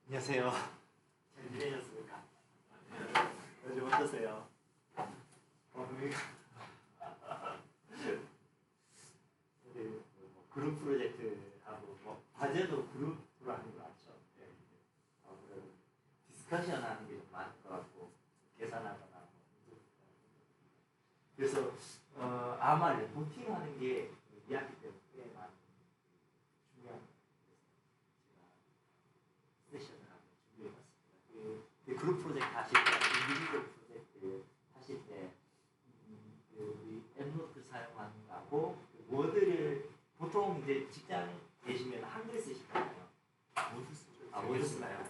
안녕하세요. 잘 지내셨습니까? 요즘 어떠세요? 그룹 프로젝트하고 과제도 그룹으로 하는 거 맞죠? 네. 디스커션 하는 게 좀 많을 것 같고 계산하거나 그래서 아마 레포팅 하는 게 이야기 때문에 꽤 많이 중요한 세션을 한번 준비해봤습니다. 그룹 프로젝트 하실 때, 인디비주얼 프로젝트 하실 때 우리 앱노트 사용하는 거하고 워드를 보통 이제 직장 계시면 한글 쓰시잖아요. 모두 쓰죠. 모두 쓰나요?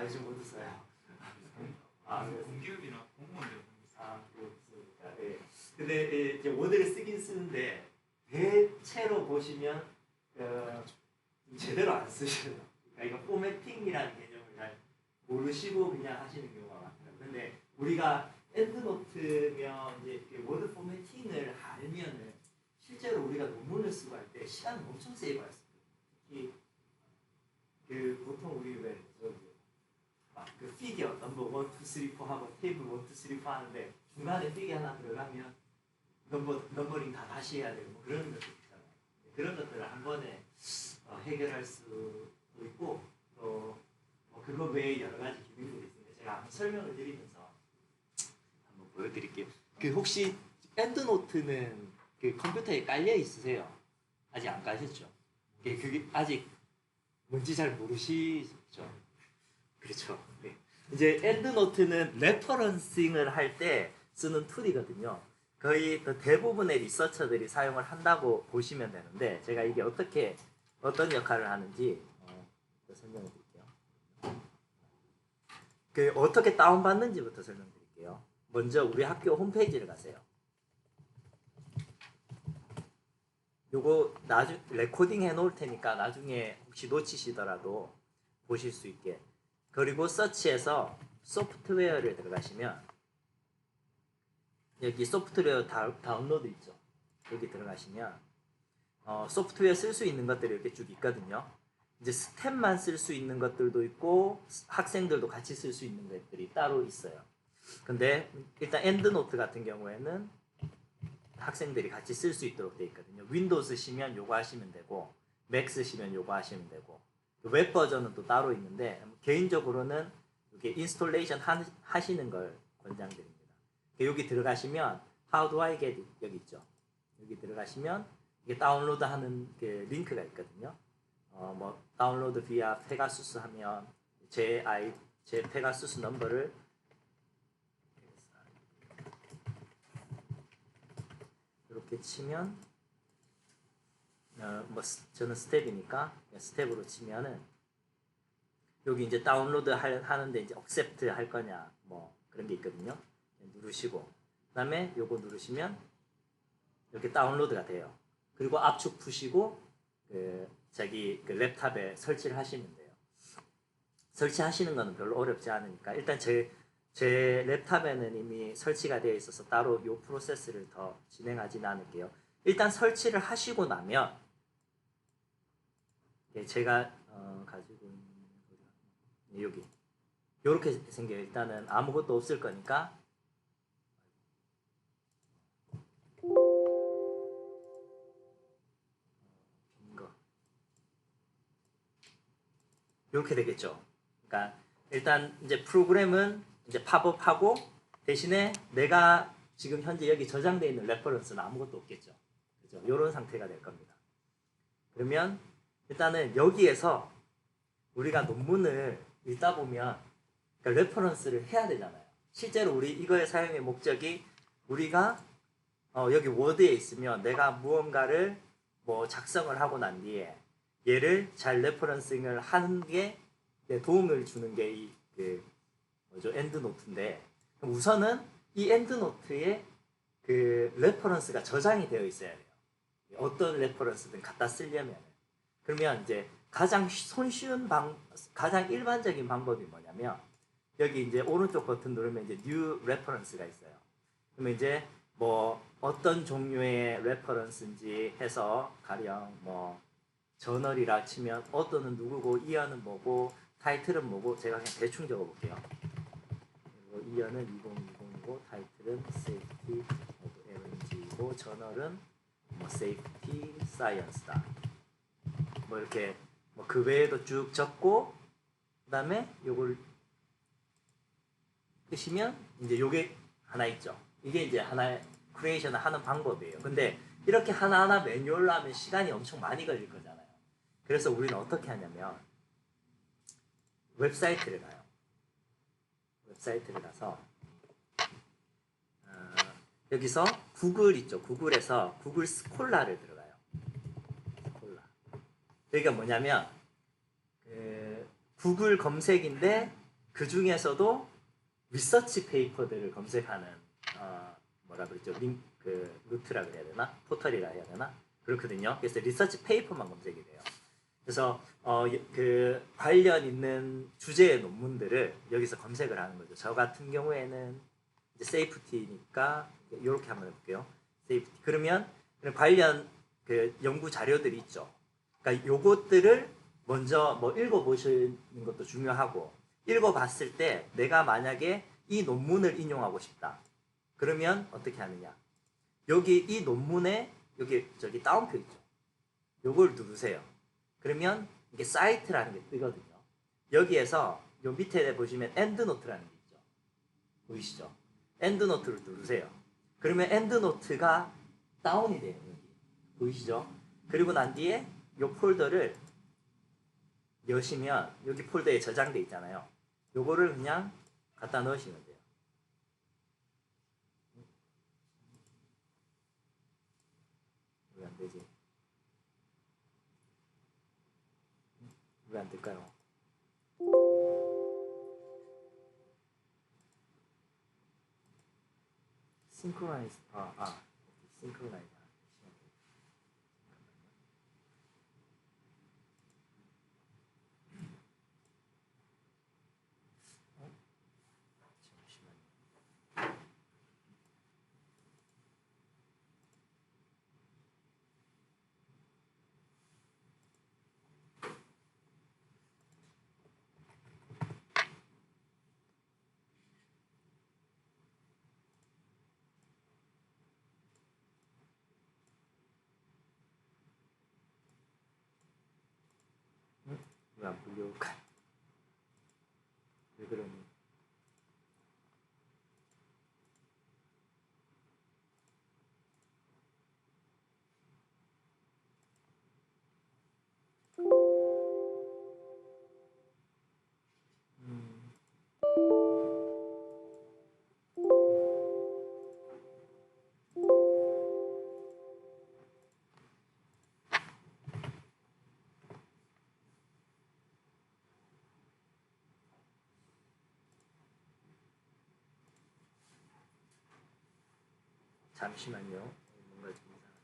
요즘 모두 써요. 공기업이나 공무원들 그렇습니까? 네. 근데 이제 워드를 쓰긴 쓰는데 대체로 보시면 제대로 안 쓰셔요. 그러니까 이거 포매팅이라는 개념을 잘 모르시고 그냥 하시는 경우가 많아요. 근데 우리가 엔드노트면 이제 워드 포매팅을 알면은 실제로 우리가 논문을 쓰고 할 때 시간을 엄청 세이브할 수 있어요. 특히 보통 우리 왜 그 피겨 넘버 1, 2, 3, 4 하고 테이블 1, 2, 3, 4 하는데 중간에 피겨 하나 들어가면 넘버링 다 다시 해야 되고 그런 것들 있잖아요. 그런 것들을 한 번에 해결할 수도 있고 또 그거 외에 여러 가지 기능들이 있으니까 제가 한번 설명을 드리면서 한번 보여드릴게요. 혹시 엔드노트는 그 컴퓨터에 깔려 있으세요? 아직 안 깔렸죠? 그게 아직 뭔지 잘 모르시죠? 그렇죠. 네. 이제 엔드노트는 레퍼런싱을 할 때 쓰는 툴이거든요. 거의 대부분의 리서처들이 사용을 한다고 보시면 되는데 제가 이게 어떤 역할을 하는지 설명해 드릴게요. 어떻게 다운받는지부터 설명드릴게요. 먼저 우리 학교 홈페이지를 가세요. 요거 레코딩 해 놓을 테니까 나중에 혹시 놓치시더라도 보실 수 있게. 그리고 서치에서 소프트웨어를 들어가시면 여기 소프트웨어 다운로드 있죠. 여기 들어가시면 소프트웨어 쓸 수 있는 것들이 이렇게 쭉 있거든요. 이제 스텝만 쓸 수 있는 것들도 있고 학생들도 같이 쓸 수 있는 것들이 따로 있어요. 근데 일단 엔드노트 같은 경우에는 학생들이 같이 쓸 수 있도록 되어 있거든요. 윈도우 쓰시면 요거 하시면 되고 맥 쓰시면 요거 하시면 되고 웹 버전은 또 따로 있는데 개인적으로는 이렇게 인스톨레이션 하시는 걸 권장드립니다. 여기 들어가시면 How do I get it? 여기 있죠. 여기 들어가시면 이게 다운로드 하는 그 링크가 있거든요. 다운로드 via 페가수스 하면 제 페가수스 넘버를 이렇게 치면 저는 스텝이니까 스텝으로 치면은 여기 이제 다운로드 하는데 이제 accept 할 거냐 그런 게 있거든요. 누르시고 그다음에 요거 누르시면 이렇게 다운로드가 돼요. 그리고 압축 푸시고 자기 그 랩탑에 설치를 하시면 돼요. 설치하시는 거는 별로 어렵지 않으니까 일단 제 랩탑에는 이미 설치가 되어 있어서 따로 이 프로세스를 더 진행하진 않을게요. 일단 설치를 하시고 나면 제가 가지고 있는 여기 이렇게 생겨요. 일단은 아무것도 없을 거니까 이렇게 되겠죠. 그러니까 일단 이제 프로그램은 이제 팝업하고 대신에 내가 지금 현재 여기 저장되어 있는 레퍼런스는 아무것도 없겠죠. 그죠? 이런 상태가 될 겁니다. 그러면 일단은 여기에서 우리가 논문을 읽다 보면 그러니까 레퍼런스를 해야 되잖아요. 실제로 우리 이거의 사용의 목적이 우리가 여기 워드에 있으면 내가 무언가를 작성을 하고 난 뒤에 얘를 잘 레퍼런싱을 하는 게 도움을 주는 게 엔드노트인데 우선은 이 엔드노트에 그 레퍼런스가 저장이 되어 있어야 돼요. 어떤 레퍼런스든 갖다 쓰려면 그러면 이제 가장 가장 일반적인 방법이 뭐냐면 여기 이제 오른쪽 버튼 누르면 이제 New Reference가 있어요. 그러면 이제 어떤 종류의 레퍼런스인지 해서 가령 저널이라 치면 어떤은 누구고 이어는 뭐고 타이틀은 뭐고 제가 그냥 대충 적어볼게요. 이어는 2020이고 타이틀은 Safety of LNG이고 저널은 뭐 Safety Science다. 뭐 이렇게 뭐 그 외에도 쭉 적고 그다음에 요걸 끄시면 이제 요게 하나 있죠. 이게 이제 하나의 크리에이션을 하는 방법이에요. 근데 이렇게 하나하나 매뉴얼로 하면 시간이 엄청 많이 걸릴 거잖아요. 그래서 우리는 어떻게 하냐면 웹사이트를 가요. 웹사이트를 가서 여기서 구글 있죠. 구글에서 구글 스콜라를 들어가요. 스콜라. 여기가 뭐냐면 구글 검색인데 그 중에서도 리서치 페이퍼들을 검색하는 뭐라 그랬죠? 루트라 그래야 되나? 포털이라 해야 되나? 그렇거든요. 그래서 리서치 페이퍼만 검색이 돼요. 그래서 그 관련 있는 주제의 논문들을 여기서 검색을 하는 거죠. 저 같은 경우에는 이제 세이프티니까 이렇게 한번 해볼게요. 세이프티. 그러면 관련 그 연구 자료들이 있죠. 그러니까 요것들을 먼저 뭐 읽어보시는 것도 중요하고 읽어봤을 때 내가 만약에 이 논문을 인용하고 싶다. 그러면 어떻게 하느냐? 여기 이 논문에 여기 저기 다운표 있죠. 요걸 누르세요. 그러면 이게 사이트라는 게 뜨거든요. 여기에서 요 밑에 보시면 엔드노트라는 게 있죠. 보이시죠? 엔드노트를 누르세요. 그러면 엔드노트가 다운이 돼요. 여기. 보이시죠? 그리고 난 뒤에 요 폴더를 여시면 여기 폴더에 저장돼 있잖아요. 요거를 그냥 갖다 넣으시면 돼요. 왜 안 되지? 왜 안 될까요? 싱크로나이즈 싱크로나이즈 왜 안 풀려올까? 왜 그러니? 잠시만요. 뭔가 좀 이상하네.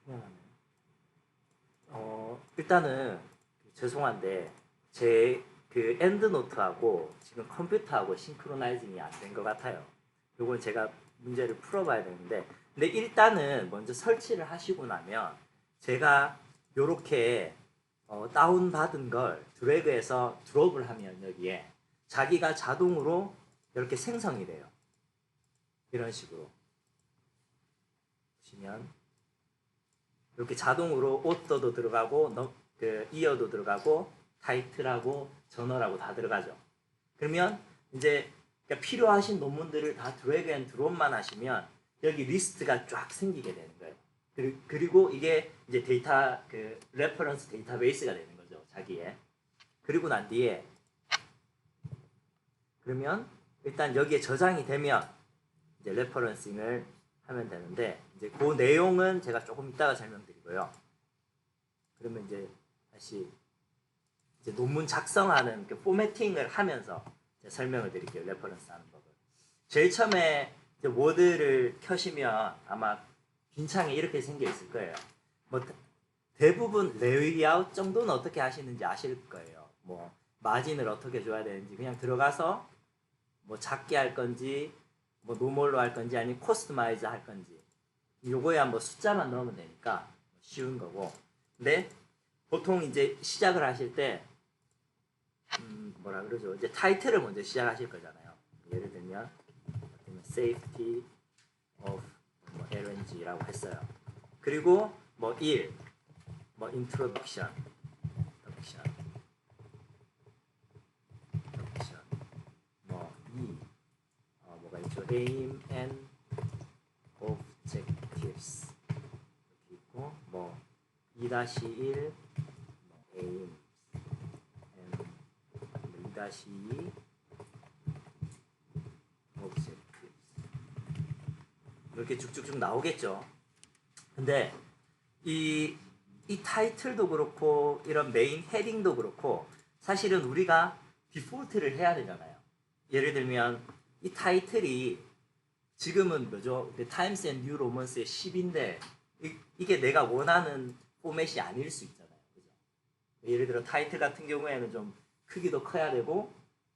미안하네. 일단은 죄송한데 제 그 엔드노트하고 지금 컴퓨터하고 싱크로나이징이 안 된 것 같아요. 요건 제가 문제를 풀어봐야 되는데 근데 일단은 먼저 설치를 하시고 나면 제가 요렇게 다운받은 걸 드래그해서 드롭을 하면 여기에 자기가 자동으로 이렇게 생성이 돼요. 이런 식으로 보시면 이렇게 자동으로 오더도 들어가고 그 이어도 들어가고 타이틀하고 저널하고 다 들어가죠. 그러면 이제 그러니까 필요하신 논문들을 다 드래그 앤 드롭만 하시면 여기 리스트가 쫙 생기게 되는 거예요. 그리고 이게 이제 데이터 그 레퍼런스 데이터베이스가 되는 거죠. 자기의. 그리고 난 뒤에 그러면 일단 여기에 저장이 되면 이제 레퍼런싱을 하면 되는데 이제 그 내용은 제가 조금 이따가 설명드리고요. 그러면 이제 다시 이제 논문 작성하는 그 포매팅을 하면서 이제 설명을 드릴게요. 레퍼런스 하는 법을. 제일 처음에 이제 워드를 켜시면 아마 빈 창에 이렇게 생겨 있을 거예요. 뭐 대부분 레이아웃 정도는 어떻게 하시는지 아실 거예요. 뭐 마진을 어떻게 줘야 되는지 그냥 들어가서 뭐 작게 할 건지 뭐 노멀로 할 건지 아니면 코스터마이즈 할 건지 요거야 뭐 숫자만 넣으면 되니까 쉬운 거고. 근데 보통 이제 시작을 하실 때 뭐라 그러죠? 이제 타이틀을 먼저 시작하실 거잖아요. 예를 들면 safety of 뭐 LNG라고 했어요. 그리고 뭐 1, 뭐 introduction, 뭐 2, 뭐가 있죠? aim and objectives 이렇게 있고 뭐 2-1, 뭐 aim and 2-2 objectives 이렇게 쭉쭉쭉 나오겠죠. 근데 이 타이틀도 그렇고 이런 메인 헤딩도 그렇고 사실은 우리가 디폴트를 해야 되잖아요. 예를 들면 이 타이틀이 지금은 뭐죠? 타임스 앤 뉴 로먼스의 10인데 이게 내가 원하는 포맷이 아닐 수 있잖아요. 그죠? 예를 들어 타이틀 같은 경우에는 좀 크기도 커야 되고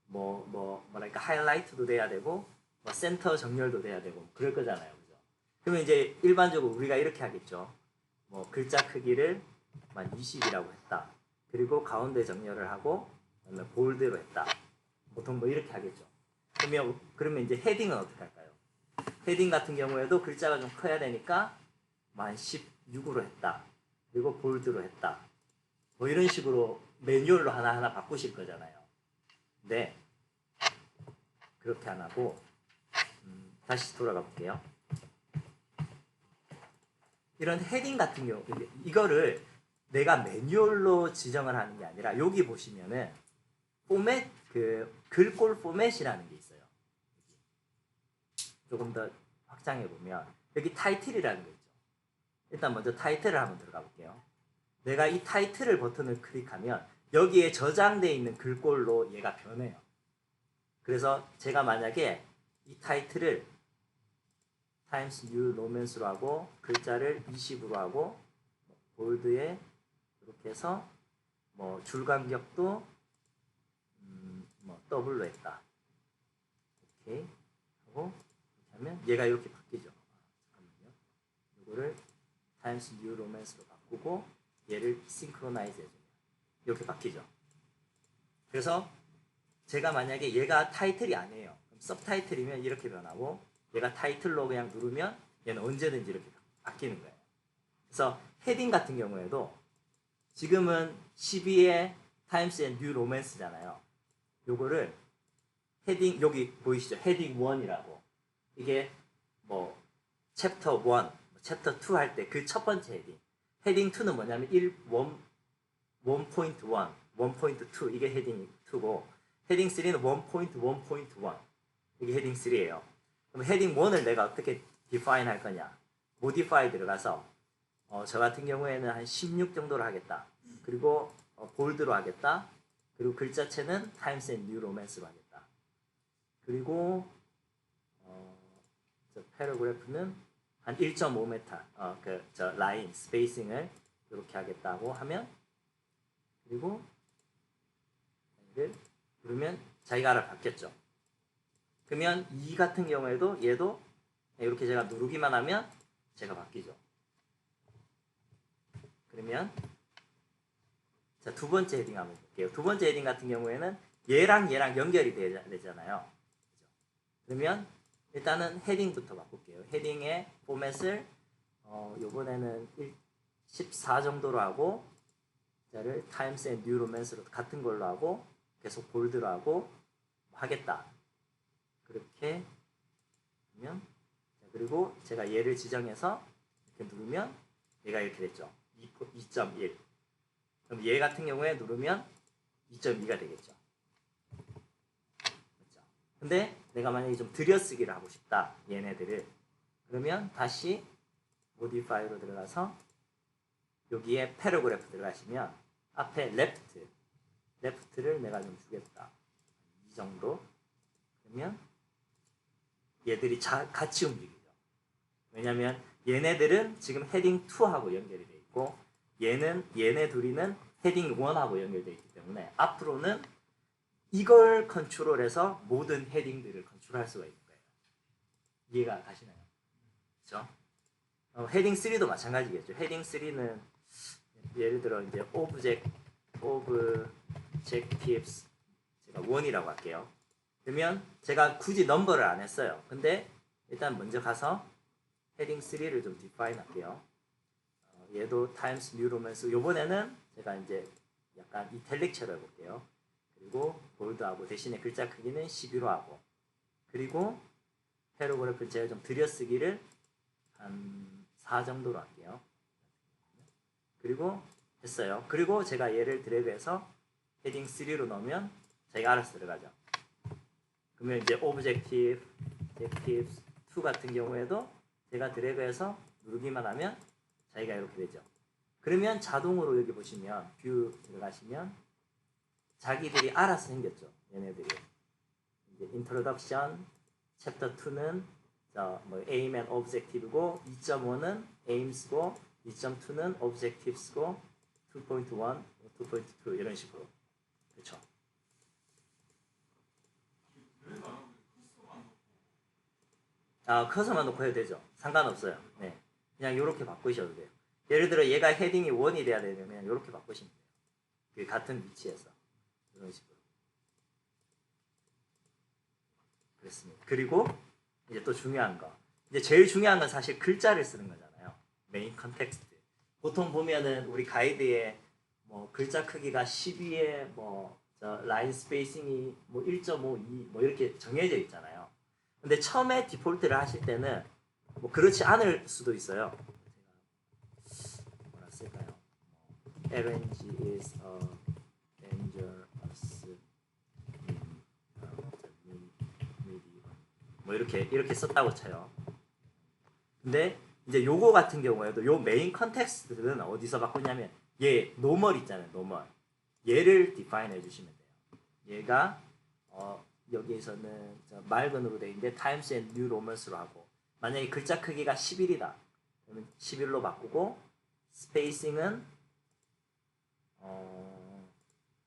뭐랄까 하이라이트도 돼야 되고 뭐 센터 정렬도 돼야 되고 그럴 거잖아요. 그죠? 그러면 이제 일반적으로 우리가 이렇게 하겠죠. 뭐 글자 크기를 만 20이라고 했다. 그리고 가운데 정렬을 하고 그다음에 볼드로 했다. 보통 뭐 이렇게 하겠죠. 그러면 이제 헤딩은 어떻게 할까요? 헤딩 같은 경우에도 글자가 좀 커야 되니까 만 16으로 했다. 그리고 볼드로 했다. 뭐 이런 식으로 매뉴얼로 하나하나 바꾸실 거잖아요. 근데 그렇게 안 하고 다시 돌아가 볼게요. 이런 헤딩 같은 경우 이거를 내가 매뉴얼로 지정을 하는 게 아니라 여기 보시면은 포맷 그 글꼴 포맷이라는 게 있어요. 조금 더 확장해 보면 여기 타이틀이라는 거 있죠. 일단 먼저 타이틀을 한번 들어가 볼게요. 내가 이 타이틀을 버튼을 클릭하면 여기에 저장되어 있는 글꼴로 얘가 변해요. 그래서 제가 만약에 이 타이틀을 타임스 뉴 로맨스로 하고 글자를 20으로 하고 볼드에 이렇게 해서 뭐 줄간격도 뭐 더블로 했다. 오케이 하고 하면 얘가 이렇게 바뀌죠. 잠깐만요. 이거를 타임스 뉴 로맨스로 바꾸고 얘를 싱크로나이즈 해줘요. 이렇게 바뀌죠. 그래서 제가 만약에 얘가 타이틀이 아니에요. 그럼 서브타이틀이면 이렇게 변하고 얘가 타이틀로 그냥 누르면 얘는 언제든지 이렇게 바뀌는 거예요. 그래서 헤딩 같은 경우에도 지금은 12의 타임스 앤 뉴 로맨스잖아요. 요거를 헤딩 여기 보이시죠? 헤딩 1이라고. 이게 뭐 챕터 1, 챕터 2 할 때 그 첫 번째 헤딩. 헤딩 2는 뭐냐면 1.1, 1.2 이게 헤딩 2고 헤딩 3는 1.1.1 이게 헤딩 3예요. 그럼 헤딩 1을 내가 어떻게 define 할 거냐? modify 들어가서 저 같은 경우에는 한 16 정도로 하겠다. 그리고 볼드로 하겠다. 그리고 글자체는 타임스 앤 뉴 로맨스로 하겠다. 그리고 저 패러그래프는 한 1.5m 저 라인 스페이싱을 이렇게 하겠다고 하면 그리고 얘를 누르면 자기가 알아 바뀌었죠. 그러면 이 같은 경우에도 얘도 이렇게 제가 누르기만 하면 제가 바뀌죠. 그러면 자, 두 번째 헤딩 한번 볼게요. 두 번째 헤딩 같은 경우에는 얘랑 연결이 되잖아요. 그러면 일단은 헤딩부터 바꿀게요. 헤딩의 포맷을 요번에는 14 정도로 하고 자를 타임스 앤 뉴 로맨스로 같은 걸로 하고 계속 볼드로 하고 하겠다. 그렇게 하면 그리고 제가 얘를 지정해서 이렇게 누르면 얘가 이렇게 됐죠. 2.1. 그럼 얘 같은 경우에 누르면 2.2가 되겠죠. 그렇죠? 근데 내가 만약에 좀 들여쓰기를 하고 싶다. 얘네들을. 그러면 다시 모디파이로 들어가서 여기에 패러그래프 들어가시면 앞에 left를 내가 좀 주겠다. 이 정도. 그러면 얘들이 같이 움직이죠. 왜냐면 얘네들은 지금 헤딩 2하고 연결이 돼 있고 얘네 둘이는 헤딩 1하고 연결되어 있기 때문에 앞으로는 이걸 컨트롤해서 모든 헤딩들을 컨트롤할 수가 있는 거예요. 이해가 가시나요? 그렇죠? 헤딩 3도 마찬가지겠죠. 헤딩 3는 예를 들어 이제 objectives 제가 1이라고 할게요. 그러면 제가 굳이 넘버를 안 했어요. 근데 일단 먼저 가서 헤딩 3를 좀 define 할게요. 얘도 times new roman스. 요번에는 제가 이제 약간 이탈릭처럼 해볼게요. 그리고 볼드하고 대신에 글자 크기는 11로 하고 그리고 패러그래프를 제가 좀 들여쓰기를 한 4 정도로 할게요. 그리고 했어요. 그리고 제가 얘를 드래그해서 헤딩 3로 넣으면 자기가 알아서 들어가죠. 그러면 이제 objectives 2 같은 경우에도 제가 드래그해서 누르기만 하면 자기가 이렇게 되죠. 그러면 자동으로 여기 보시면 뷰 들어가시면 자기들이 알아서 생겼죠. 얘네들이. 이제 introduction 챕터 2는 뭐 aim and objective고 2.5는 aims고 2.2는 objectives고 2.1, 2.2 이런 식으로. 그렇죠. 커서만 놓고 해도 되죠. 상관없어요. 네. 그냥 이렇게 바꾸셔도 돼요. 예를 들어 얘가 헤딩이 1이 돼야 되면 그냥 이렇게 바꾸시면 돼요. 그 같은 위치에서 이런 식으로. 그렇습니다. 그리고 이제 또 중요한 거. 이제 제일 중요한 건 사실 글자를 쓰는 거잖아요. 메인 컨텍스트. 보통 보면은 우리 가이드에 뭐 글자 크기가 12에 뭐 라인 스페이싱이 뭐 1.5, 2 뭐 이렇게 정해져 있잖아요. 근데 처음에 디폴트를 하실 때는 뭐 그렇지 않을 수도 있어요. 제가 뭐라 쓸까요? LNG is a dangerous medium. 뭐 이렇게 썼다고 쳐요. 근데 이제 요거 같은 경우에도 요 메인 컨텍스트는 어디서 바꾸냐면 얘 노멀 있잖아요. 노멀. 얘를 define 해주시면 돼요. 얘가 여기에서는 맑은으로 되어 있는데 times and new romans로 하고 만약에 글자 크기가 11이다. 그러면 11로 바꾸고 스페이싱은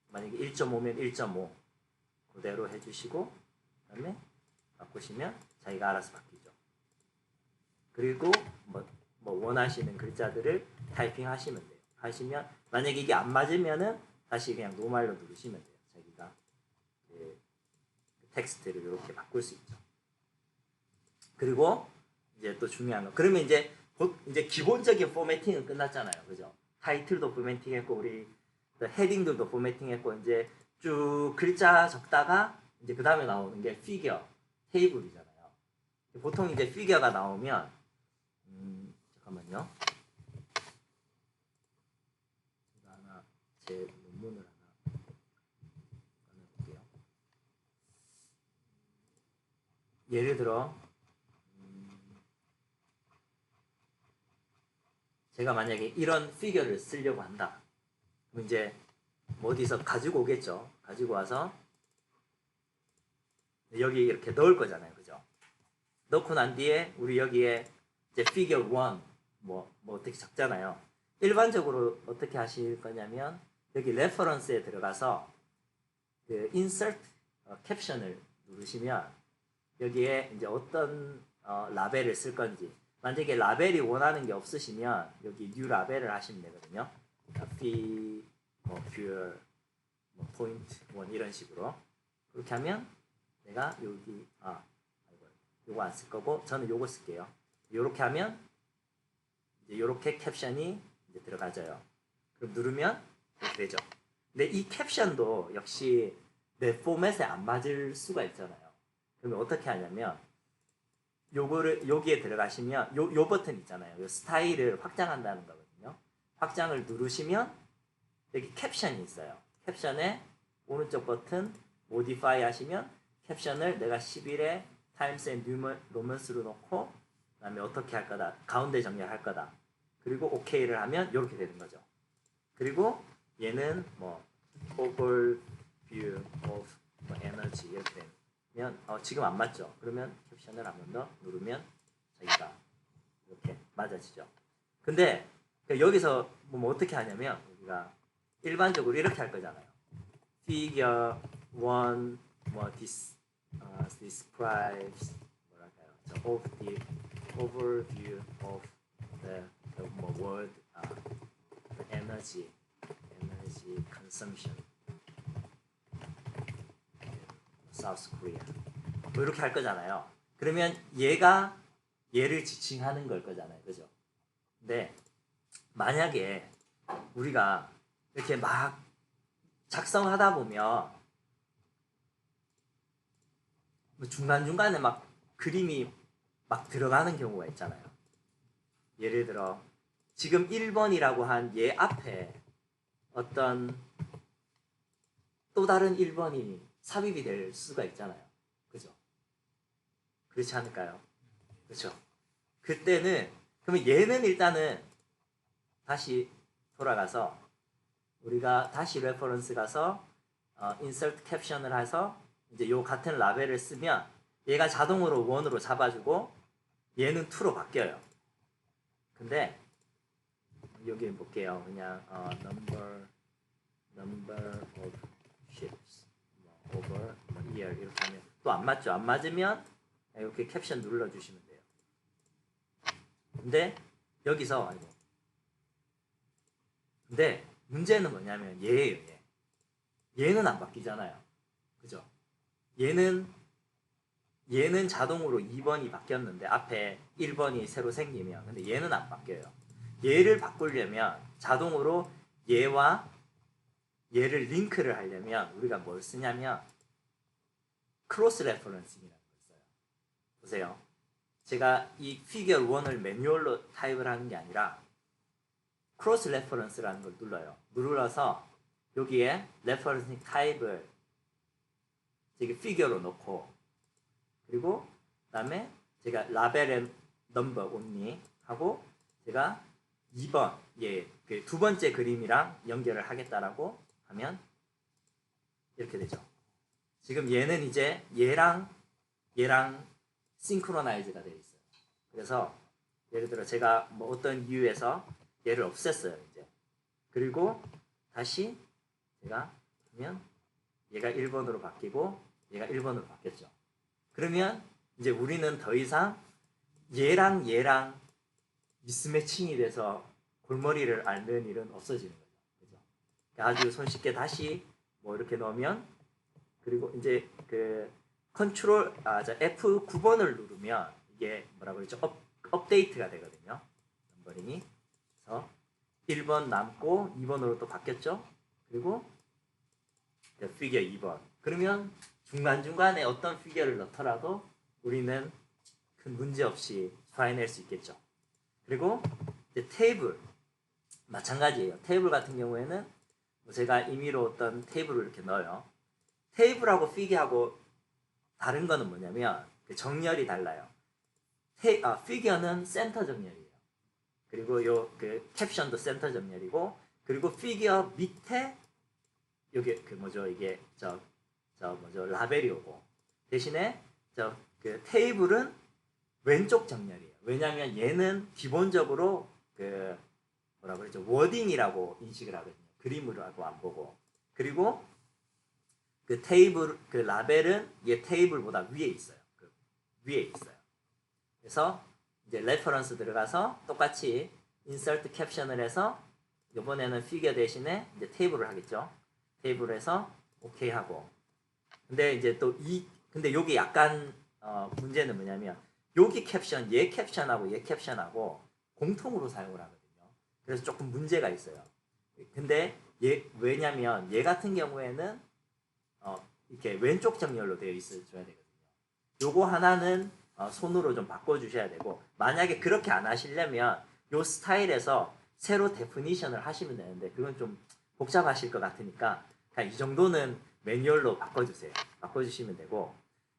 만약에 1.5면 1.5 그대로 해주시고 그다음에 바꾸시면 자기가 알아서 바뀌죠. 그리고 뭐 원하시는 글자들을 타이핑 하시면 돼요. 하시면 만약에 이게 안 맞으면은 다시 그냥 노말로 누르시면 돼요. 자기가 그 텍스트를 이렇게 바꿀 수 있죠. 그리고 이제 또 중요한 거. 그러면 이제 기본적인 포매팅은 끝났잖아요. 그죠? 타이틀도 포매팅했고 우리 헤딩들도 포매팅했고 이제 쭉 글자 적다가 이제 그 다음에 나오는 게 피겨 테이블이잖아요. 보통 이제 피겨가 나오면 잠깐만요. 제가 하나 제 논문을 하나 꺼내볼게요. 예를 들어 제가 만약에 이런 피겨를 쓰려고 한다. 그럼 이제 뭐 어디서 가지고 오겠죠. 가지고 와서 여기 이렇게 넣을 거잖아요. 그죠? 넣고 난 뒤에 우리 여기에 이제 피겨 1 뭐 어떻게 적잖아요. 일반적으로 어떻게 하실 거냐면 여기 레퍼런스에 들어가서 그 insert 캡션을 누르시면 여기에 이제 어떤 라벨을 쓸 건지 만약에 라벨이 원하는 게 없으시면 여기 new 라벨을 하시면 되거든요. p 뭐 pure 뭐 point 1 이런 식으로 그렇게 하면 내가 여기 요거 안 쓸 거고 저는 요거 쓸게요. 요렇게 하면 이제 요렇게 캡션이 이제 들어가져요. 그럼 누르면 이렇게 되죠. 근데 이 캡션도 역시 내 포맷에 안 맞을 수가 있잖아요. 그러면 어떻게 하냐면 요거를 여기에 들어가시면 요 버튼 있잖아요. 요 스타일을 확장한다는 거거든요. 확장을 누르시면 여기 캡션이 있어요. 캡션에 오른쪽 버튼 모디파이 하시면 캡션을 내가 11에 타임스 앤 로먼스로 놓고 그다음에 어떻게 할 거다. 가운데 정렬할 거다. 그리고 OK를 하면 이렇게 되는 거죠. 그리고 얘는 뭐 overview of energy 이렇게 되면 지금 안 맞죠? 그러면 캡션을 한 번 더 누르면 자기가 이렇게 맞아지죠. 근데 여기서 뭐 어떻게 하냐면 우리가 일반적으로 이렇게 할 거잖아요. Figure 1 뭐 describes 뭐랄까요? of the overview of the 뭐 word the energy consumption in South Korea 뭐 이렇게 할 거잖아요. 그러면 얘를 지칭하는 걸 거잖아요, 그죠? 근데 만약에 우리가 이렇게 막 작성하다 보면 중간중간에 막 그림이 막 들어가는 경우가 있잖아요. 예를 들어 지금 1번이라고 한 얘 앞에 어떤 또 다른 1번이 삽입이 될 수가 있잖아요. 그죠? 그렇지 않을까요? 그렇죠? 그때는 그러면 얘는 일단은 다시 돌아가서 우리가 다시 레퍼런스 가서 insert 캡션을 해서 이제 요 같은 라벨을 쓰면 얘가 자동으로 1으로 잡아주고 얘는 2로 바뀌어요. 근데 여기 볼게요. 그냥 number of ships over year 이렇게 하면 또 안 맞죠. 안 맞으면 이렇게 캡션 눌러주시면 돼요. 근데 여기서 근데 문제는 뭐냐면 얘예요. 얘는 안 바뀌잖아요. 그죠? 얘는 자동으로 2번이 바뀌었는데 앞에 1번이 새로 생기면 근데 얘는 안 바뀌어요. 얘를 바꾸려면 자동으로 얘와 얘를 링크를 하려면 우리가 뭘 쓰냐면 크로스 레퍼런싱이라는 걸 써요. 보세요. 제가 이 피겨 1을 매뉴얼로 타입을 하는 게 아니라 크로스 레퍼런스라는 걸 눌러요. 눌러서 여기에 레퍼런싱 타입을 제가 피겨로 놓고 그리고 그다음에 제가 라벨 넘버 온리 하고 제가 2번 그 두 번째 그림이랑 연결을 하겠다라고 하면 이렇게 되죠. 지금 얘는 이제 얘랑 싱크로나이즈가 되어 있어요. 그래서 예를 들어 제가 뭐 어떤 이유에서 얘를 없앴어요. 이제 그리고 다시 제가 보면 얘가 1번으로 바뀌고 얘가 1번으로 바뀌었죠. 그러면 이제 우리는 더 이상 얘랑 미스매칭이 돼서 골머리를 앓는 일은 없어지는 거죠. 그죠? 아주 손쉽게 다시 뭐 이렇게 넣으면 그리고 이제 그 컨트롤 F9번을 누르면 이게 뭐라고 그러죠? 업데이트가 되거든요. 넘버링이. 그래서 1번 남고 2번으로 또 바뀌었죠. 그리고 피겨 2번. 그러면 중간중간에 어떤 피겨를 넣더라도 우리는 큰 문제 없이 소화해낼 수 있겠죠. 그리고 이제 테이블 마찬가지예요. 테이블 같은 경우에는 제가 임의로 어떤 테이블을 이렇게 넣어요. 테이블하고 피겨하고 다른 거는 뭐냐면 그 정렬이 달라요. 피겨는 센터 정렬이에요. 그리고 요 그 캡션도 센터 정렬이고 그리고 피겨 밑에 여기 그 뭐죠 이게 라벨이 오고 대신에 그 테이블은 왼쪽 정렬이에요. 왜냐하면 얘는 기본적으로 그 뭐라고 그러죠 워딩이라고 인식을 하거든요. 그림으로 하고 안 보고 그리고 그 테이블 그 라벨은 얘 테이블보다 위에 있어요. 그 위에 있어요. 그래서 이제 레퍼런스 들어가서 똑같이 인서트 캡션을 해서 이번에는 피겨 대신에 이제 테이블을 하겠죠. 테이블에서 오케이 하고 근데 이제 근데 여기 약간 문제는 뭐냐면 여기 캡션 얘 캡션하고 공통으로 사용을 하거든요. 그래서 조금 문제가 있어요. 근데 왜냐면 얘 같은 경우에는 이렇게 왼쪽 정렬로 되어 있어줘야 되거든요. 요거 하나는 손으로 좀 바꿔주셔야 되고 만약에 그렇게 안 하시려면 요 스타일에서 새로 데피니션을 하시면 되는데 그건 좀 복잡하실 것 같으니까 그냥 이 정도는 매뉴얼로 바꿔주세요. 바꿔주시면 되고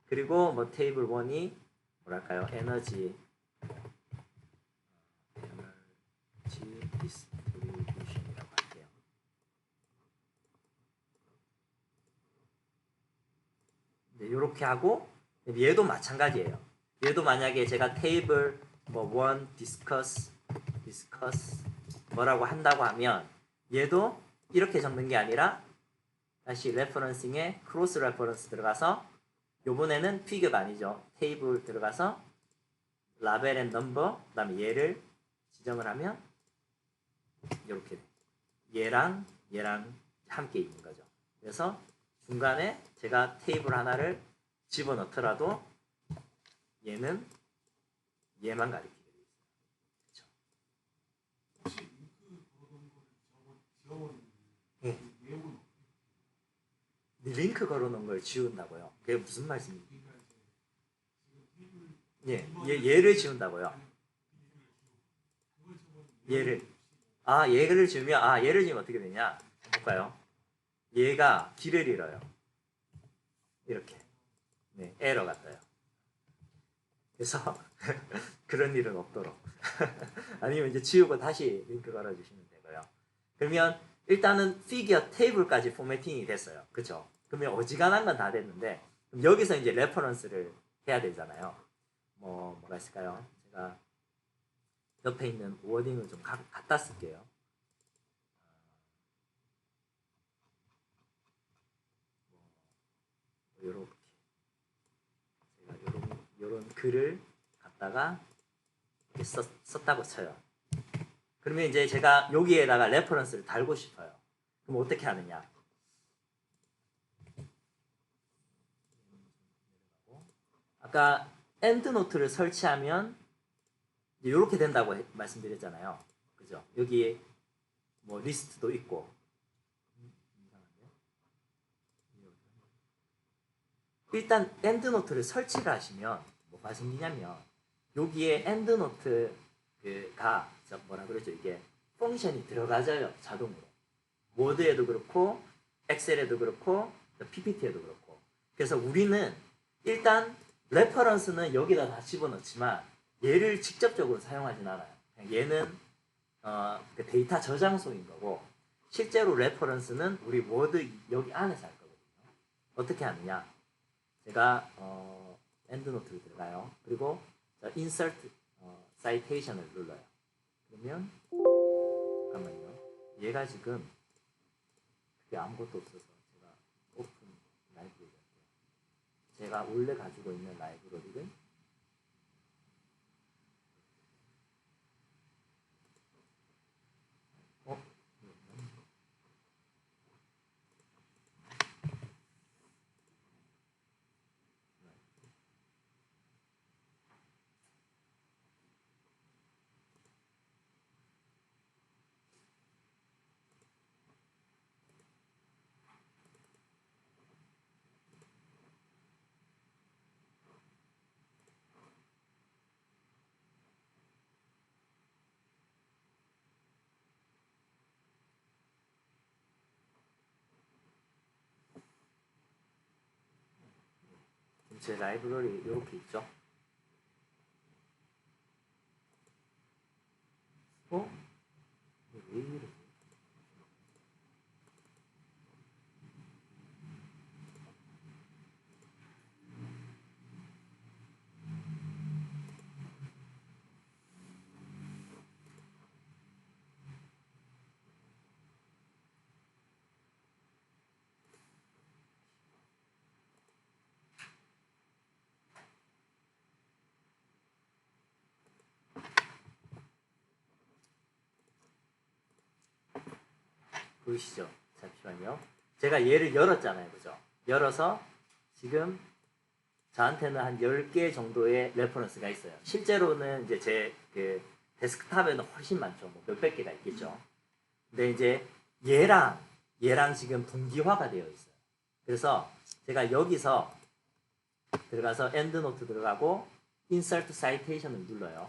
그리고 뭐 테이블 1이 뭐랄까요 에너지 디스트리뷰션이라고 할게요. 네, 이렇게 하고 얘도 마찬가지예요. 얘도 만약에 제가 테이블 뭐 1 discuss 뭐라고 한다고 하면 얘도 이렇게 적는 게 아니라 다시 레퍼런싱에 크로스 레퍼런스 들어가서 요번에는 피규어가 아니죠. 테이블 들어가서 라벨 앤 넘버 그다음에 얘를 지정을 하면 이렇게 얘랑 함께 있는 거죠. 그래서 중간에 제가 테이블 하나를 집어넣더라도 얘는 얘만 가리키게 되어 있어요. 그렇죠? 네. 링크 걸어놓은 걸 지운다고요? 그게 무슨 말씀입니까? 예, 얘를 지운다고요. 얘를 얘를 지우면 얘를 지우면 어떻게 되냐? 볼까요? 얘가 길을 잃어요. 이렇게 네, 에러가 떠요. 그래서 그런 일은 없도록 아니면 이제 지우고 다시 링크 걸어주시면 되고요. 그러면 일단은 피규어 테이블까지 포매팅이 됐어요. 그렇죠? 그러면 어지간한 건 다 됐는데 그럼 여기서 이제 레퍼런스를 해야 되잖아요. 뭐가 있을까요? 제가 옆에 있는 워딩을 좀 갖다 쓸게요. 요렇게 제가 요런 글을 갖다가 이렇게 썼다고 쳐요. 그러면 이제 제가 여기에다가 레퍼런스를 달고 싶어요. 그럼 어떻게 하느냐? 아까 엔드노트를 설치하면 이렇게 된다고 말씀드렸잖아요. 그죠? 여기에 뭐 리스트도 있고 일단 엔드노트를 설치를 하시면 뭐가 생기냐면 여기에 엔드노트가 뭐라 그러죠? 이게 펑션이 들어가져요. 자동으로. 워드에도 그렇고 엑셀에도 그렇고 PPT에도 그렇고 그래서 우리는 일단 레퍼런스는 여기다 다 집어넣지만 얘를 직접적으로 사용하진 않아요. 얘는 그 데이터 저장소인 거고 실제로 레퍼런스는 우리 워드 여기 안에서 할 거거든요. 어떻게 하느냐? 제가 엔드노트를 들어가요. 그리고 insert citation을 눌러요. 그러면 잠깐만요. 얘가 지금 그게 아무것도 없어서 제가 오픈 라이브러리 제가 원래 가지고 있는 라이브러리를 제 라이브러리 이렇게 있죠. 왜 이러지? 보이시죠? 잠시만요. 제가 얘를 열었잖아요. 그죠? 열어서 지금 저한테는 한 10개 정도의 레퍼런스가 있어요. 실제로는 이제 제 그 데스크탑에는 훨씬 많죠. 뭐 몇백 개가 있겠죠. 근데 이제 얘랑 지금 분기화가 되어 있어요. 그래서 제가 여기서 들어가서 엔드노트 들어가고 insert citation을 눌러요.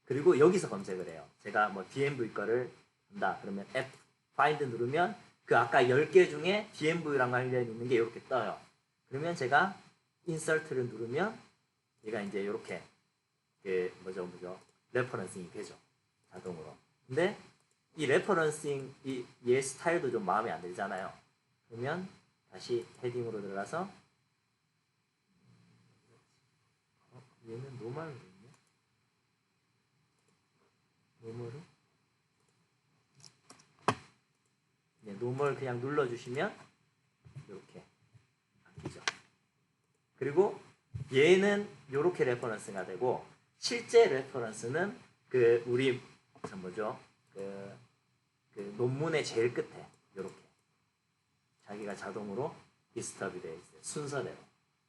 그리고 여기서 검색을 해요. 제가 뭐 DMV 거를 한다. 그러면 find 누르면 그 아까 10개 중에 DMV랑 관련 있는 게 이렇게 떠요. 그러면 제가 insert를 누르면 얘가 이제 이렇게 그 뭐죠 레퍼런싱이 되죠. 자동으로. 근데 이 레퍼런싱 얘 스타일도 좀 마음에 안 들잖아요. 그러면 다시 헤딩으로 들어가서 얘는 노멀로 있네. 노멀을 네, 노멀 그냥 눌러주시면 이렇게 바뀌죠. 그리고 얘는 이렇게 레퍼런스가 되고 실제 레퍼런스는 그 우리 뭐죠? 그 논문의 제일 끝에 이렇게 자기가 자동으로 디스터브이 되어 있어요. 순서대로.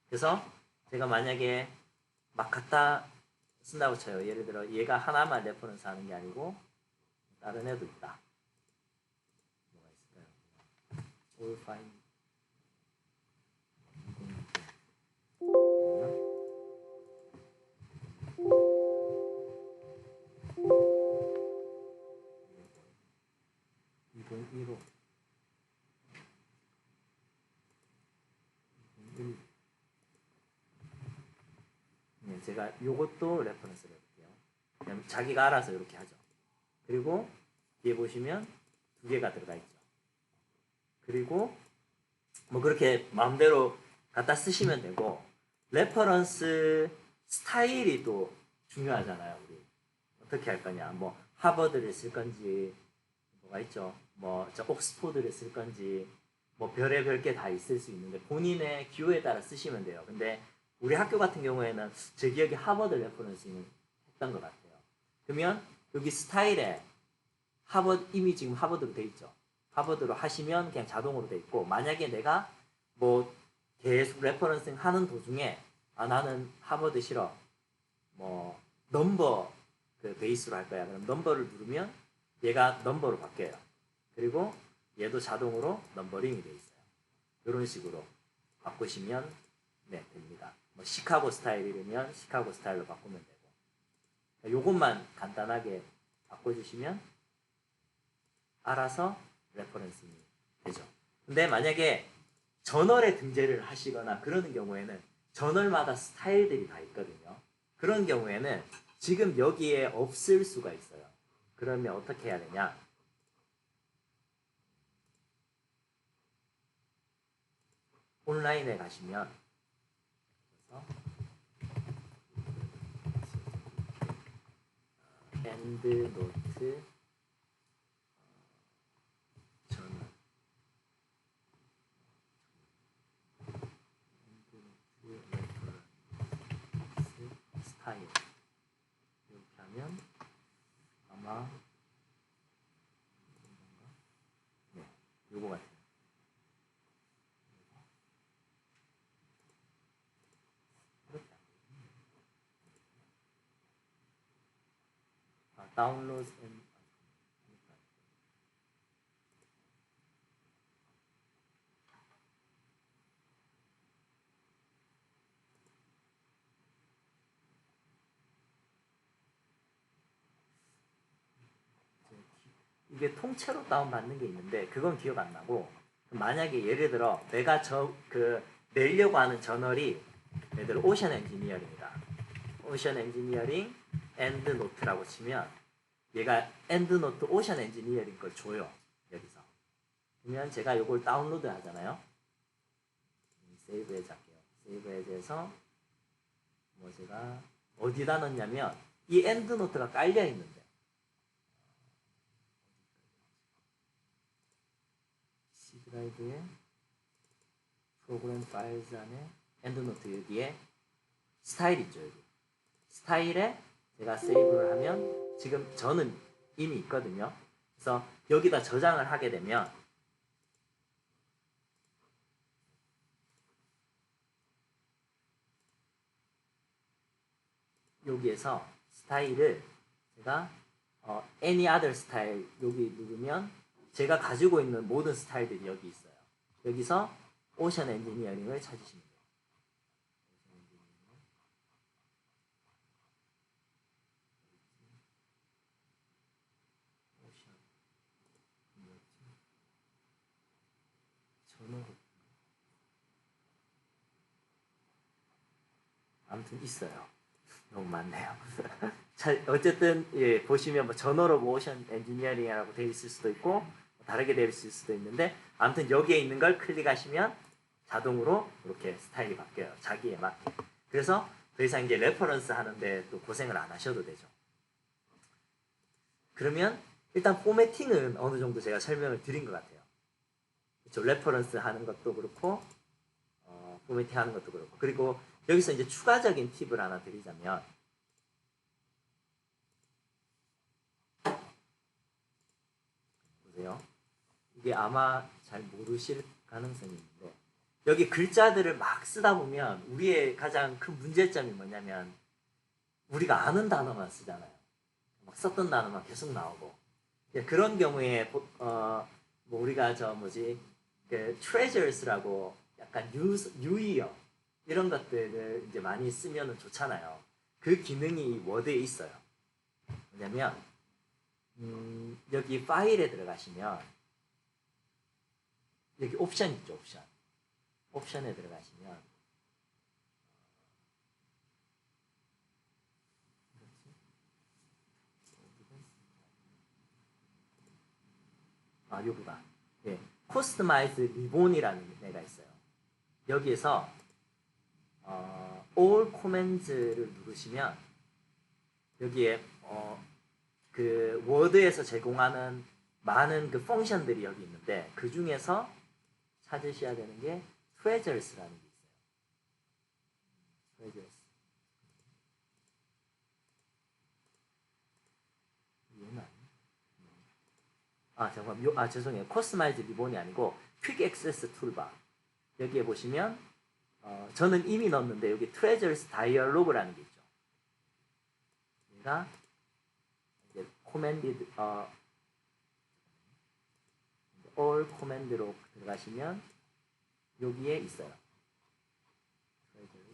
그래서 제가 만약에 막 갖다 쓴다고 쳐요. 예를 들어 얘가 하나만 레퍼런스 하는 게 아니고 다른 애도 있다. 뭐가 있을까요? all fine. (2015) 네, 제가 요것도 레퍼런스를 해볼게요. 그냥 자기가 알아서 이렇게 하죠. 그리고 뒤에 보시면 2개가 들어가 있죠. 그리고 뭐 그렇게 마음대로 갖다 쓰시면 되고 레퍼런스 스타일이 또 중요하잖아요. 우리 어떻게 할 거냐. 뭐 하버드를 쓸 건지 뭐가 있죠. 뭐 저 옥스포드를 쓸 건지 뭐 별의별 게 다 있을 수 있는데 본인의 기호에 따라 쓰시면 돼요. 근데 우리 학교 같은 경우에는 제 기억에 하버드 레퍼런싱을 했던 것 같아요. 그러면 여기 스타일에 이미 지금 하버드로 돼 있죠. 하버드로 하시면 그냥 자동으로 돼 있고 만약에 내가 뭐 계속 레퍼런싱 하는 도중에 나는 하버드 싫어. 뭐 넘버 그 베이스로 할 거야. 그럼 넘버를 누르면 얘가 넘버로 바뀌어요. 그리고 얘도 자동으로 넘버링이 돼 있어요. 이런 식으로 바꾸시면 네, 됩니다. 뭐 시카고 스타일이면 시카고 스타일로 바꾸면 되고 요것만 간단하게 바꿔주시면 알아서 레퍼런싱이 되죠. 근데 만약에 저널에 등재를 하시거나 그러는 경우에는 저널마다 스타일들이 다 있거든요. 그런 경우에는 지금 여기에 없을 수가 있어요. 그러면 어떻게 해야 되냐? 온라인에 가시면 엔드노트 저널 엔드노트 레퍼런스 스타일 이렇게 하면 아마 네, 요거 같아요. 다운로드 이게 통째로 다운받는 게 있는데 그건 기억 안 나고 만약에 예를 들어 내가 내려고 하는 저널이 예를 들어 오션 엔지니어링이다. 오션 엔지니어링 엔드노트라고 치면 얘가 엔드노트 오션 엔지니어링 걸 줘요. 여기서. 그러면 제가 이걸 다운로드 하잖아요. 세이브 해제 할게요. 세이브 해제해서 뭐 제가 어디다 넣냐면 이 엔드노트가 깔려 있는데 C 드라이브에 프로그램 파일즈 안에 엔드노트 여기에 스타일 있죠. 여기. 스타일에 제가 세이브를 하면 지금 저는 이미 있거든요. 그래서 여기다 저장을 하게 되면 여기에서 스타일을 제가 any other style 여기 누르면 제가 가지고 있는 모든 스타일들이 여기 있어요. 여기서 오션 엔지니어링을 찾으시면 돼요. 아무튼 있어요. 너무 많네요. 자, 어쨌든 예, 보시면 뭐 전어로 모션 엔지니어링이라고 되어 있을 수도 있고 다르게 되어 있을 수도 있는데 아무튼 여기에 있는 걸 클릭하시면 자동으로 이렇게 스타일이 바뀌어요. 자기에 맞게. 그래서 더 이상 이제 레퍼런스 하는데 또 고생을 안 하셔도 되죠. 그러면 일단 포매팅은 어느 정도 제가 설명을 드린 것 같아요. 그렇죠? 레퍼런스 하는 것도 그렇고 포매팅 하는 것도 그렇고 그리고 여기서 이제 추가적인 팁을 하나 드리자면 보세요. 이게 아마 잘 모르실 가능성이 있는데 여기 글자들을 막 쓰다 보면 우리의 가장 큰 문제점이 뭐냐면 우리가 아는 단어만 쓰잖아요. 막 썼던 단어만 계속 나오고 그런 경우에 뭐 우리가 저 뭐지 그 treasures라고 약간 유의어 이런 것들을 이제 많이 쓰면은 좋잖아요. 그 기능이 이 워드에 있어요. 뭐냐면 여기 파일에 들어가시면 여기 옵션 있죠, 옵션. 옵션에 들어가시면 요거다. 예, 커스터마이즈 리본이라는 애가 있어요. 여기에서 all commands를 누르시면 여기에 그 워드에서 제공하는 많은 그 펑션들이 여기 있는데 그 중에서 찾으셔야 되는 게 treasures라는 게 있어요. treasures. 얘는 잠깐만. 죄송해요. 커스터마이즈 리본이 아니고 퀵 액세스 툴바. 여기에 보시면 저는 이미 넣었는데 여기 treasures dialog라는 게 있죠. 얘가 이제 commanded all command로 들어가시면 여기에 있어요. treasures.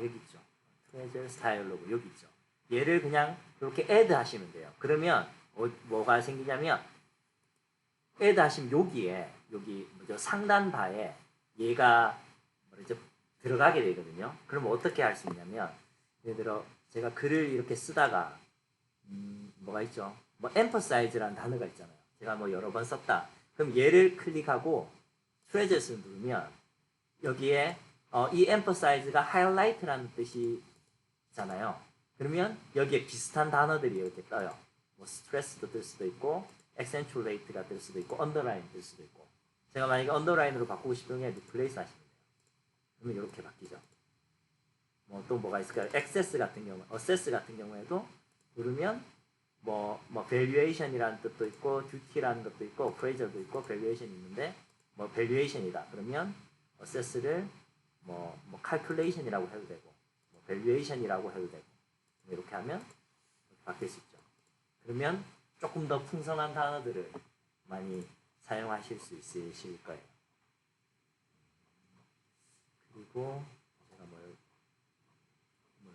여기 있죠. treasures dialog 여기 있죠. 얘를 그냥 이렇게 add 하시면 돼요. 그러면 뭐가 생기냐면 add 하시면 여기 뭐죠? 상단 바에 얘가 뭐죠? 들어가게 되거든요. 그럼 어떻게 할 수 있냐면 예를 들어 제가 글을 이렇게 쓰다가 뭐가 있죠? 뭐 emphasize라는 단어가 있잖아요. 제가 뭐 여러 번 썼다. 그럼 얘를 클릭하고 treasures를 누르면 여기에 이 emphasize가 highlight라는 뜻이잖아요. 그러면 여기에 비슷한 단어들이 이렇게 떠요. 뭐 stress도 뜰 수도 있고 accentuate가 뜰 수도 있고 underline 뜰 수도 있고 제가 만약에 underline으로 바꾸고 싶으면 replace 하시면 돼요. 그러면 이렇게 바뀌죠. 뭐 또 뭐가 있을까요? access 같은 경우, assess 같은 경우에도 누르면 뭐 valuation이라는 뜻도 있고 duty라는 것도 있고 appraisal도 있고 valuation이 있는데 뭐 valuation이다. 그러면 assess를 뭐 calculation이라고 해도 되고 뭐 valuation이라고 해도 되고 이렇게 하면 바뀔 수 있죠. 그러면 조금 더 풍성한 단어들을 많이 사용하실 수 있으실 거예요. 그리고 제가 뭘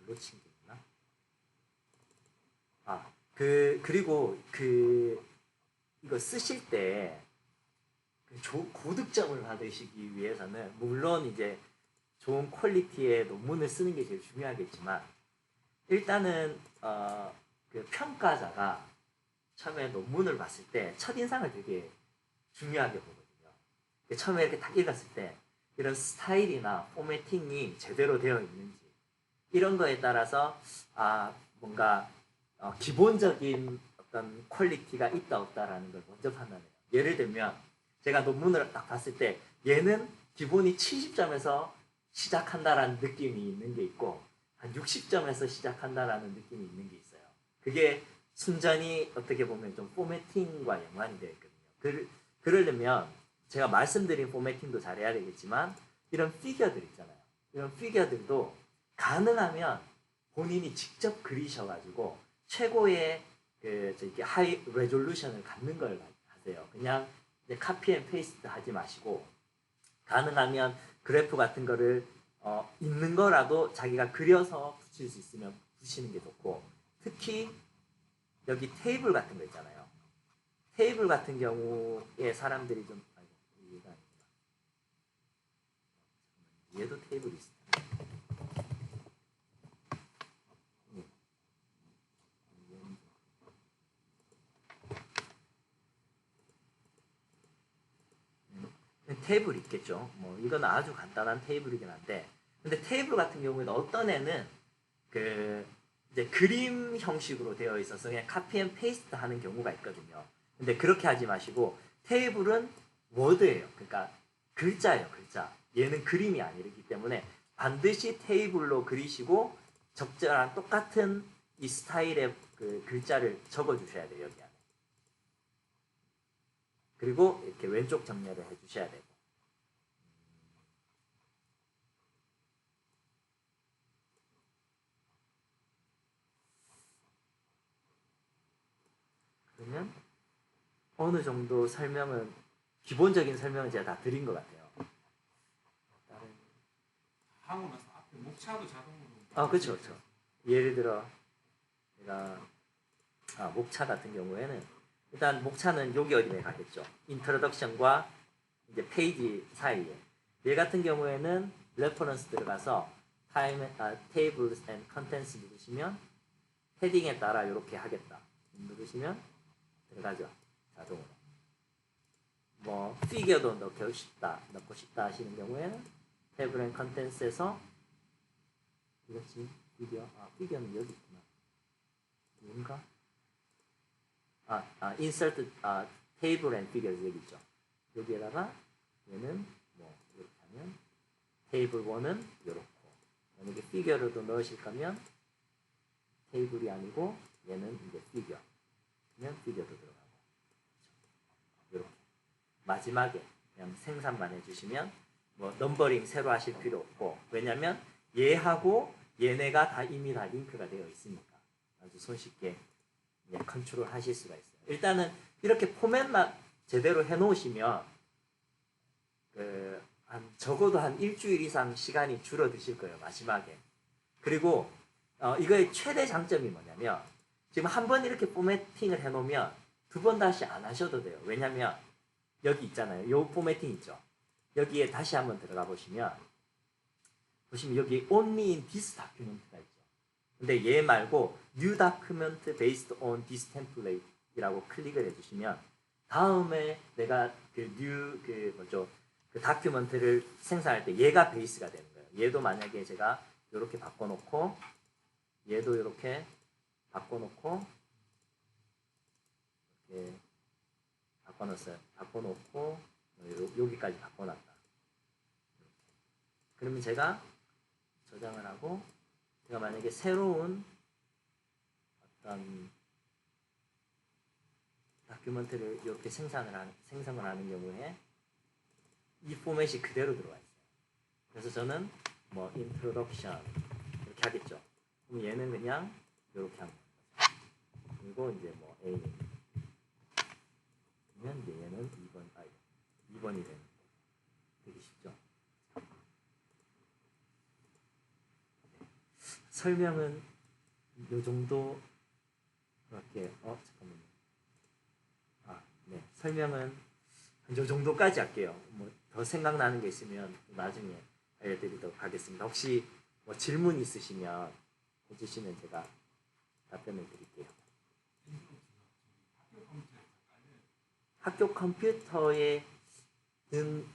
놓친 게 있나? 그리고 이거 쓰실 때 고득점을 받으시기 위해서는 물론 이제 좋은 퀄리티의 논문을 쓰는 게 제일 중요하겠지만 일단은 그 평가자가 처음에 논문을 봤을 때 첫인상을 되게 중요하게 보거든요. 처음에 이렇게 딱 읽었을 때 이런 스타일이나 포매팅이 제대로 되어 있는지 이런 거에 따라서 뭔가 기본적인 어떤 퀄리티가 있다 없다라는 걸 먼저 판단해요. 예를 들면 제가 논문을 딱 봤을 때 얘는 기본이 70점에서 시작한다라는 느낌이 있는 게 있고 한 60점에서 시작한다라는 느낌이 있는 게 있어요. 그게 순전히 어떻게 보면 좀 포매팅과 연관이 되어 있거든요. 그러려면 제가 말씀드린 포매팅도 잘해야 되겠지만 이런 피겨들 있잖아요. 이런 피겨들도 가능하면 본인이 직접 그리셔가지고 최고의 하이 레졸루션을 갖는 걸 하세요. 그냥 이제 카피 앤 페이스트 하지 마시고 가능하면 그래프 같은 거를 있는 거라도 자기가 그려서 붙일 수 있으면 붙이는 게 좋고 특히 여기 테이블 같은 거 있잖아요. 테이블 같은 경우에 사람들이 좀 얘가 아니구나. 얘도 테이블이 있어. 테이블 있겠죠. 뭐 이건 아주 간단한 테이블이긴 한데, 근데 테이블 같은 경우에는 어떤 애는 그 이제 그림 형식으로 되어 있어서 그냥 카피 앤 페이스트 하는 경우가 있거든요. 근데 그렇게 하지 마시고 테이블은 워드예요. 그러니까 글자예요, 글자. 얘는 그림이 아니기 때문에 반드시 테이블로 그리시고 적절한 똑같은 이 스타일의 그 글자를 적어 주셔야 돼요, 여기 안에. 그리고 이렇게 왼쪽 정렬을 해 주셔야 되고. 그러면 어느 정도 설명은, 기본적인 설명은 제가 다 드린 것 같아요. 다른... 하고 나서 앞에 목차도 자동으로. 그렇죠, 그렇죠. 예를 들어 제가 목차 같은 경우에는 일단 목차는 여기 어디에 가겠죠. 인트로덕션과 이제 페이지 사이에. 얘 같은 경우에는 레퍼런스 들어가서 tables and contents 누르시면 헤딩에 따라 이렇게 하겠다. 누르시면 들어가죠. 자동으로. 뭐 피겨도 넣고 싶다 하시는 경우에는 table and contents에서 이렇지 피겨. 피겨는 여기 있구나. 뭔가? insert table and figures 여기 있죠. 여기에다가 얘는 뭐 이렇게 하면 테이블 1은 이렇고, 만약에 피겨로도 넣으실 거면 테이블이 아니고 얘는 이제 피겨. 그러면 피겨도 들어가고 이렇게 마지막에 그냥 생산만 해주시면 뭐 넘버링 새로 하실 필요 없고, 왜냐면 얘하고 얘네가 다 이미 다 링크가 되어 있으니까 아주 손쉽게 컨트롤 하실 수가 있어요. 일단은 이렇게 포맷만 제대로 해놓으시면 적어도 한 일주일 이상 시간이 줄어드실 거예요, 마지막에. 그리고 이거의 최대 장점이 뭐냐면 지금 한 번 이렇게 포매팅을 해놓으면 두 번 다시 안 하셔도 돼요. 왜냐면 여기 있잖아요. 요 포매팅 있죠. 여기에 다시 한번 들어가 보시면 여기 only in this document가 있죠. 근데 얘 말고 new document based on this template 이라고 클릭을 해주시면 다음에 내가 그 다큐멘트를 생산할 때 얘가 베이스가 되는 거예요. 얘도 만약에 제가 이렇게 바꿔놓고 얘도 이렇게 바꿔놓고 이렇게 바꿔놨어요. 바꿔놓고 여기까지 바꿔놨다. 그러면 제가 저장을 하고 제가 만약에 새로운 어떤 다큐멘트를 이렇게 생성을 하는 경우에 이 포맷이 그대로 들어와 있어요. 그래서 저는 뭐 introduction 이렇게 하겠죠. 그럼 얘는 그냥 이렇게 하는 거죠. 그리고 이제 뭐 A 그러면 이제 얘는 2번이 되는 거예요. 되게 쉽죠. 설명은 이 정도 그렇게 잠깐만요. 네, 설명은 이 정도까지 할게요. 뭐 더 생각나는 게 있으면 나중에 알려드리도록 하겠습니다. 혹시 뭐 질문 있으시면 해주시면 제가 답변을 드릴게요. 학교 컴퓨터에는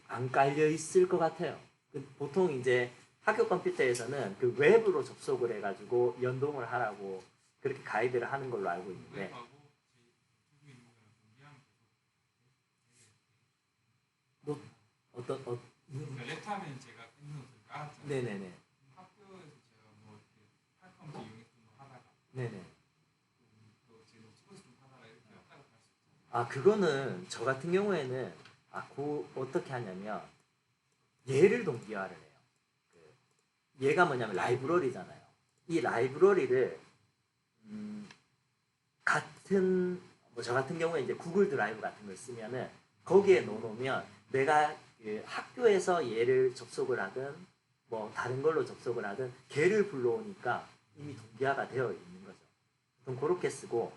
안 깔려 있을 것 같아요. 보통 이제 학교 컴퓨터에서는 그 웹으로 접속을 해가지고 연동을 하라고 그렇게 가이드를 하는 걸로 알고 있는데. 랩하면 제가 윈도우를 깔았잖아요. 네네네. 학교에서 제가 뭐 이렇게 팔컴퓨터 이용해서 하다가 네네. 또 제 노트북에서 좀 하다가 이렇게 왔다가 갈 수 있잖아요. 그거는 저 같은 경우에는 어떻게 하냐면 얘를 동기화를 해요. 얘가 뭐냐면 라이브러리잖아요. 이 라이브러리를 같은 뭐 저 같은 경우에 이제 구글 드라이브 같은 걸 쓰면은 거기에 넣어놓으면 내가 그 학교에서 얘를 접속을 하든 뭐 다른 걸로 접속을 하든 걔를 불러오니까 이미 동기화가 되어 있는 거죠. 보통 그렇게 쓰고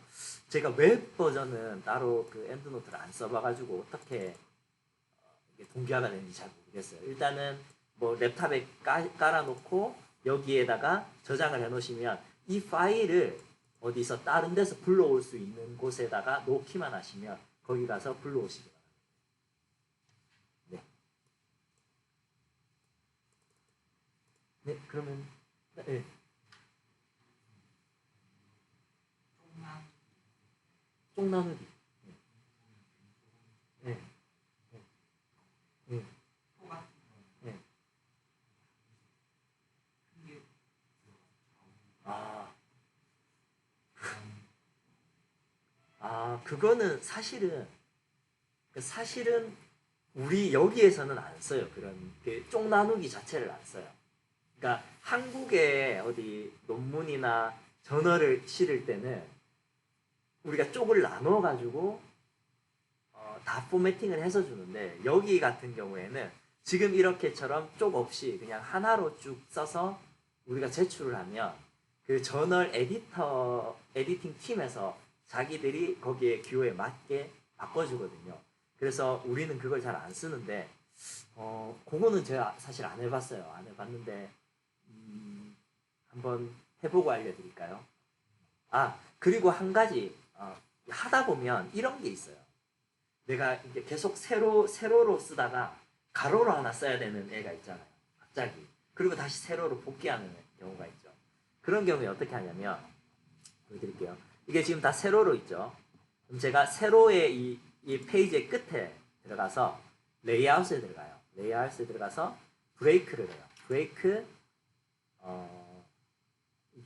제가 웹 버전은 따로 그 엔드노트를 안 써봐가지고 어떻게 이게 동기화가 되는지 잘 모르겠어요. 일단은 뭐 랩탑에 깔아놓고 여기에다가 저장을 해놓으시면 이 파일을 어디서 다른 데서 불러올 수 있는 곳에다가 놓기만 하시면 거기 가서 불러오시기 바랍니다. 네. 네, 그러면 네. 쫑나누기. 네. 네. 네. 네. 아. 그거는 사실은 우리 여기에서는 안 써요. 그런 쪽 나누기 자체를 안 써요. 그러니까 한국의 어디 논문이나 저널을 실을 때는 우리가 쪽을 나눠 가지고 다 포매팅을 해서 주는데 여기 같은 경우에는 지금 이렇게처럼 쪽 없이 그냥 하나로 쭉 써서 우리가 제출을 하면 그 저널 에디팅 팀에서 자기들이 거기에 기호에 맞게 바꿔주거든요. 그래서 우리는 그걸 잘 안 쓰는데 그거는 제가 사실 안 해봤어요. 안 해봤는데 한번 해보고 알려드릴까요? 그리고 한 가지 하다 보면 이런 게 있어요. 내가 이제 계속 세로로 쓰다가 가로로 하나 써야 되는 애가 있잖아요. 갑자기. 그리고 다시 세로로 복귀하는 경우가 있죠. 그런 경우에 어떻게 하냐면 보여드릴게요. 이게 지금 다 세로로 있죠. 그럼 제가 세로의 이 페이지의 끝에 들어가서 레이아웃에 들어가요. 레이아웃에 들어가서 브레이크를 해요. 브레이크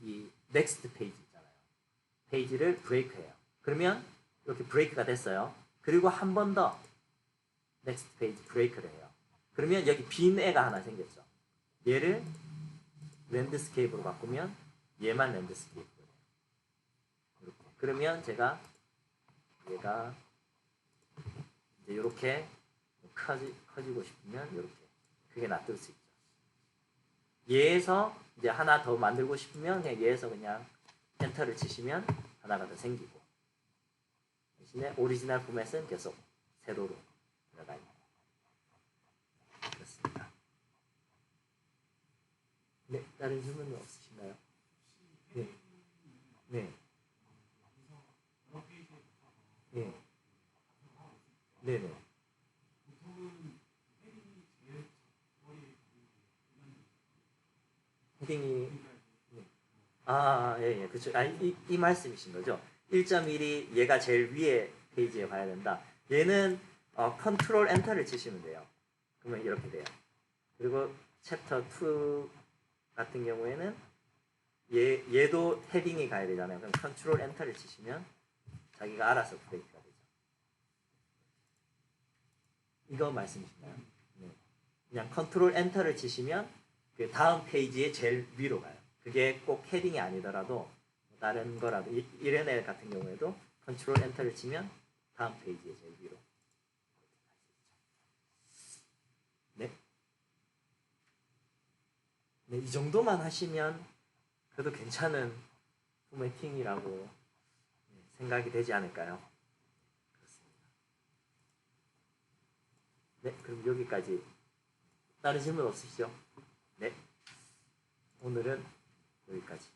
이 넥스트 페이지 있잖아요. 페이지를 브레이크해요. 그러면 이렇게 브레이크가 됐어요. 그리고 한 번 더 넥스트 페이지 브레이크를 해요. 그러면 여기 빈 애가 하나 생겼죠. 얘를 랜드스케이프로 바꾸면 얘만 랜드스케이프로 해요. 이렇게. 그러면 제가 얘가 이제 이렇게 커지고 싶으면 이렇게 크게 놔둘 수 있죠. 얘에서 이제 하나 더 만들고 싶으면 그냥 얘에서 그냥 엔터를 치시면 하나가 더 생기고 대신에 오리지널 포맷은 계속 세로로 들어가 있고 그렇습니다. 네, 다른 질문은 없으신가요? 네, 네, 네, 네, 네. 헤딩이 예, 그렇죠. 이 말씀이신 거죠. 1.1이 얘가 제일 위에 페이지에 가야 된다. 얘는 컨트롤 엔터를 치시면 돼요. 그러면 이렇게 돼요. 그리고 챕터 2 같은 경우에는 얘도 헤딩이 가야 되잖아요. 그럼 컨트롤 엔터를 치시면 자기가 알아서 브레이크가 되죠. 이거 말씀이신가요? 네. 그냥 컨트롤 엔터를 치시면 그 다음 페이지의 제일 위로 가요. 그게 꼭 헤딩이 아니더라도 다른 거라도 이런 애 같은 경우에도 컨트롤 엔터를 치면 다음 페이지의 제일 위로. 네. 네, 이 정도만 하시면 그래도 괜찮은 포매팅이라고 생각이 되지 않을까요? 그렇습니다. 네, 그럼 여기까지. 다른 질문 없으시죠? 네. 오늘은 여기까지.